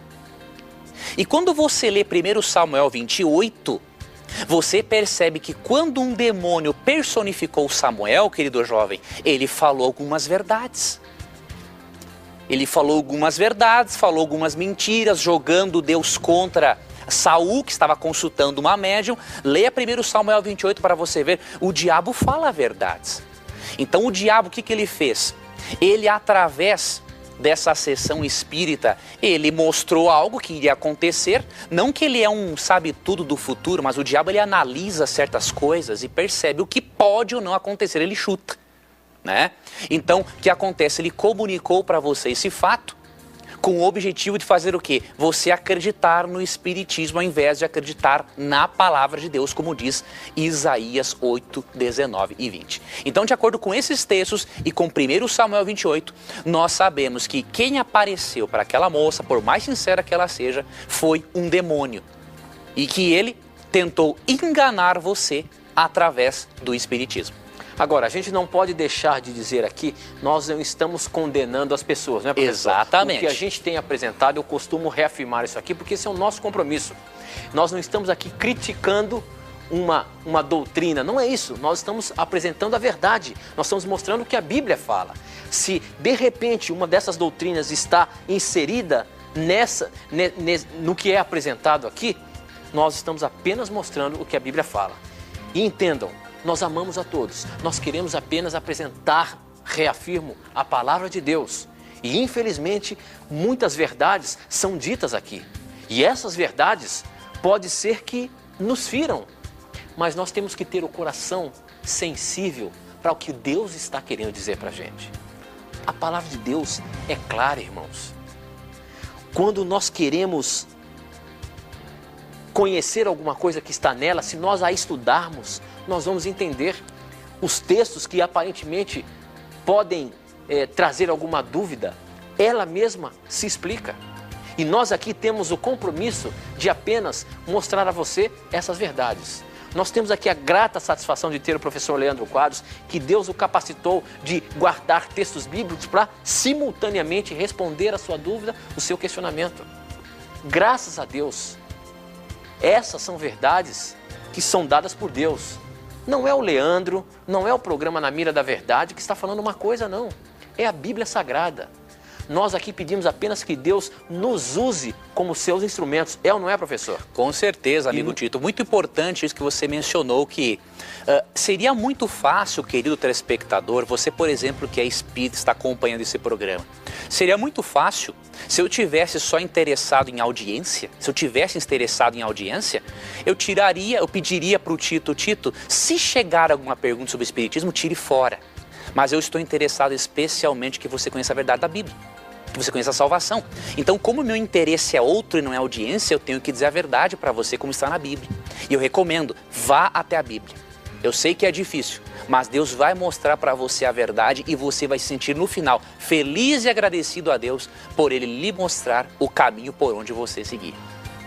E quando você lê 1 Samuel 28, você percebe que quando um demônio personificou Samuel, querido jovem, ele falou algumas verdades. Ele falou algumas verdades, falou algumas mentiras, jogando Deus contra Saul, que estava consultando uma médium. Leia 1 Samuel 28 para você ver, o diabo fala verdades. Então o diabo, o que ele fez? Ele, através dessa sessão espírita, ele mostrou algo que iria acontecer. Não que ele é um sabe-tudo do futuro, mas o diabo, ele analisa certas coisas e percebe o que pode ou não acontecer, ele chuta, né? Então, o que acontece? Ele comunicou para você esse fato com o objetivo de fazer o quê? Você acreditar no espiritismo ao invés de acreditar na palavra de Deus, como diz Isaías 8, 19 e 20. Então, de acordo com esses textos e com 1 Samuel 28, nós sabemos que quem apareceu para aquela moça, por mais sincera que ela seja, foi um demônio. E que ele tentou enganar você através do espiritismo. Agora, a gente não pode deixar de dizer aqui, nós não estamos condenando as pessoas, não é, professor? Exatamente. O que a gente tem apresentado, eu costumo reafirmar isso aqui, porque esse é o nosso compromisso. Nós não estamos aqui criticando uma doutrina, não é isso. Nós estamos apresentando a verdade, nós estamos mostrando o que a Bíblia fala. Se, de repente, uma dessas doutrinas está inserida no que é apresentado aqui, nós estamos apenas mostrando o que a Bíblia fala. E entendam, nós amamos a todos, nós queremos apenas apresentar, reafirmo, a palavra de Deus. E infelizmente, muitas verdades são ditas aqui. E essas verdades pode ser que nos firam, mas nós temos que ter o coração sensível para o que Deus está querendo dizer para a gente. A palavra de Deus é clara, irmãos. Quando nós queremos conhecer alguma coisa que está nela, se nós a estudarmos, nós vamos entender os textos que aparentemente podem trazer alguma dúvida. Ela mesma se explica. E nós aqui temos o compromisso de apenas mostrar a você essas verdades. Nós temos aqui a grata satisfação de ter o professor Leandro Quadros, que Deus o capacitou de guardar textos bíblicos para simultaneamente responder a sua dúvida, o seu questionamento. Graças a Deus. Essas são verdades que são dadas por Deus. Não é o Leandro, não é o programa Na Mira da Verdade que está falando uma coisa, não. É a Bíblia Sagrada. Nós aqui pedimos apenas que Deus nos use como seus instrumentos. É ou não é, professor? Com certeza, amigo Tito. Muito importante isso que você mencionou, que seria muito fácil, querido telespectador, você, por exemplo, que é espírita, está acompanhando esse programa. Seria muito fácil se eu tivesse só interessado em audiência, eu pediria para o Tito, se chegar alguma pergunta sobre o espiritismo, tire fora. Mas eu estou interessado especialmente que você conheça a verdade da Bíblia, que você conheça a salvação. Então, como o meu interesse é outro e não é audiência, eu tenho que dizer a verdade para você como está na Bíblia. E eu recomendo, vá até a Bíblia. Eu sei que é difícil, mas Deus vai mostrar para você a verdade e você vai se sentir no final feliz e agradecido a Deus por Ele lhe mostrar o caminho por onde você seguir.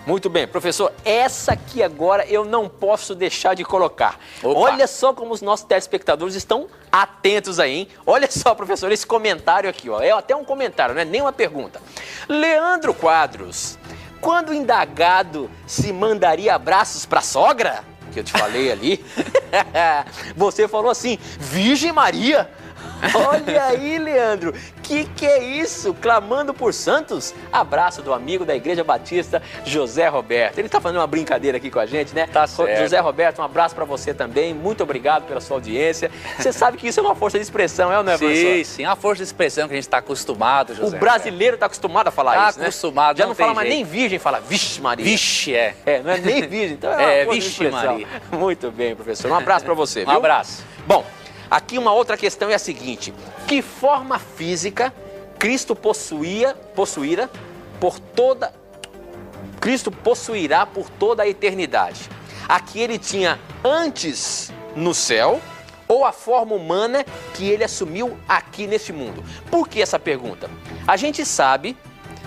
Muito bem, professor, essa aqui agora eu não posso deixar de colocar. Opa. Olha só como os nossos telespectadores estão atentos aí, hein? Olha só, professor, esse comentário aqui, ó, é até um comentário, não é nem uma pergunta. Leandro Quadros, quando indagado se mandaria abraços para a sogra, que eu te falei ali, você falou assim, Virgem Maria. Olha aí, Leandro, que é isso? Clamando por santos? Abraço do amigo da Igreja Batista, José Roberto. Ele tá fazendo uma brincadeira aqui com a gente, né? Tá certo. José Roberto, um abraço para você também. Muito obrigado pela sua audiência. Você sabe que isso é uma força de expressão, é ou não é, professor? Sim, a força de expressão que a gente está acostumado, José. O brasileiro está acostumado a falar isso, né? Acostumado, já não fala mais nem virgem, fala Vixe Maria. Vixe, é. Não é nem virgem, então Vixe Maria. Muito bem, professor. Um abraço para você, viu? Um abraço. Bom, aqui uma outra questão é a seguinte: que forma física Cristo possuirá por toda a eternidade? Aqui ele tinha antes no céu ou a forma humana que ele assumiu aqui neste mundo? Por que essa pergunta? A gente sabe,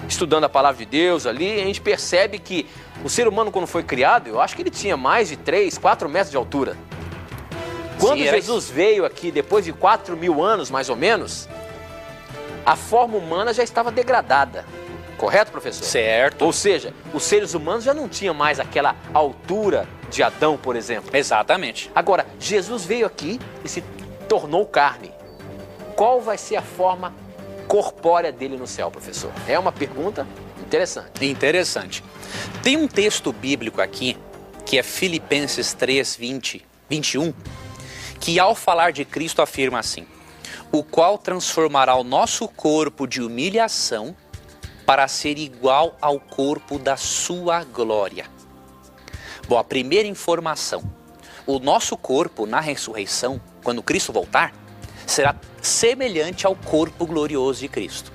estudando a palavra de Deus ali, a gente percebe que o ser humano, quando foi criado, eu acho que ele tinha mais de 3, 4 metros de altura. Quando Jesus veio aqui, depois de 4.000 anos, mais ou menos, a forma humana já estava degradada. Correto, professor? Certo. Ou seja, os seres humanos já não tinham mais aquela altura de Adão, por exemplo. Exatamente. Agora, Jesus veio aqui e se tornou carne. Qual vai ser a forma corpórea dele no céu, professor? É uma pergunta interessante. Interessante. Tem um texto bíblico aqui, que é Filipenses 3, 21, que ao falar de Cristo afirma assim: o qual transformará o nosso corpo de humilhação para ser igual ao corpo da sua glória. Bom, a primeira informação: o nosso corpo na ressurreição, quando Cristo voltar, será semelhante ao corpo glorioso de Cristo.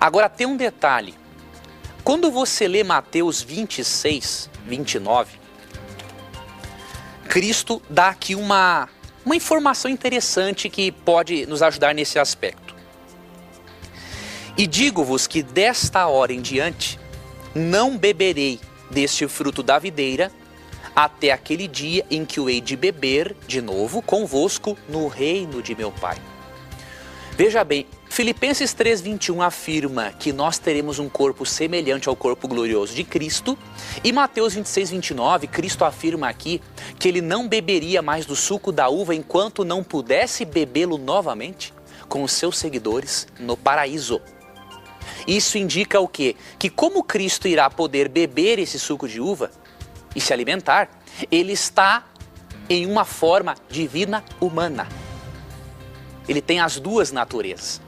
Agora tem um detalhe: quando você lê Mateus 26, 29, Cristo dá aqui uma informação interessante que pode nos ajudar nesse aspecto. E digo-vos que desta hora em diante não beberei deste fruto da videira até aquele dia em que o hei de beber de novo convosco no reino de meu Pai. Veja bem, Filipenses 3:21 afirma que nós teremos um corpo semelhante ao corpo glorioso de Cristo, e Mateus 26:29, Cristo afirma aqui que ele não beberia mais do suco da uva enquanto não pudesse bebê-lo novamente com os seus seguidores no paraíso. Isso indica o quê? Que como Cristo irá poder beber esse suco de uva e se alimentar, ele está em uma forma divina humana. Ele tem as duas naturezas.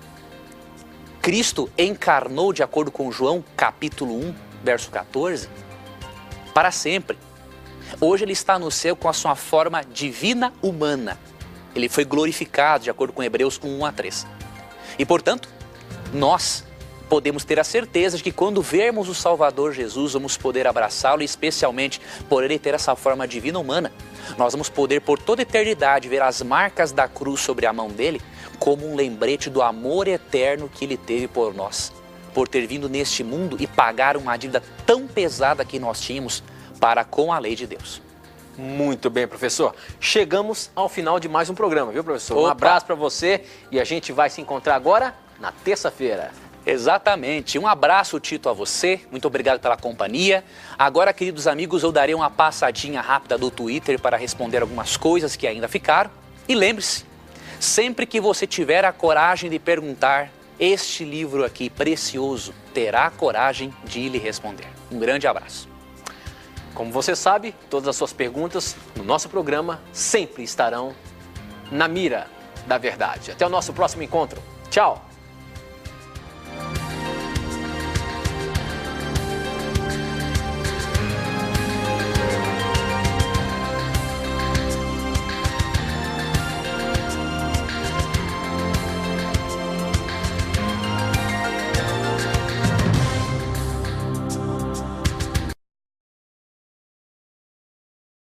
Cristo encarnou, de acordo com João, capítulo 1, verso 14, para sempre. Hoje ele está no céu com a sua forma divina humana. Ele foi glorificado, de acordo com Hebreus 1:3. E, portanto, nós podemos ter a certeza de que quando vermos o Salvador Jesus, vamos poder abraçá-lo, e especialmente por ele ter essa forma divina humana, nós vamos poder por toda a eternidade ver as marcas da cruz sobre a mão dele como um lembrete do amor eterno que ele teve por nós, por ter vindo neste mundo e pagar uma dívida tão pesada que nós tínhamos para com a lei de Deus. Muito bem, professor. Chegamos ao final de mais um programa, viu, professor? Um Opa. abraço para você e a gente vai se encontrar agora na terça-feira. Exatamente. Um abraço, Tito, a você. Muito obrigado pela companhia. Agora, queridos amigos, eu darei uma passadinha rápida do Twitter para responder algumas coisas que ainda ficaram. E lembre-se, sempre que você tiver a coragem de perguntar, este livro aqui precioso terá a coragem de lhe responder. Um grande abraço. Como você sabe, todas as suas perguntas no nosso programa sempre estarão na mira da verdade. Até o nosso próximo encontro. Tchau!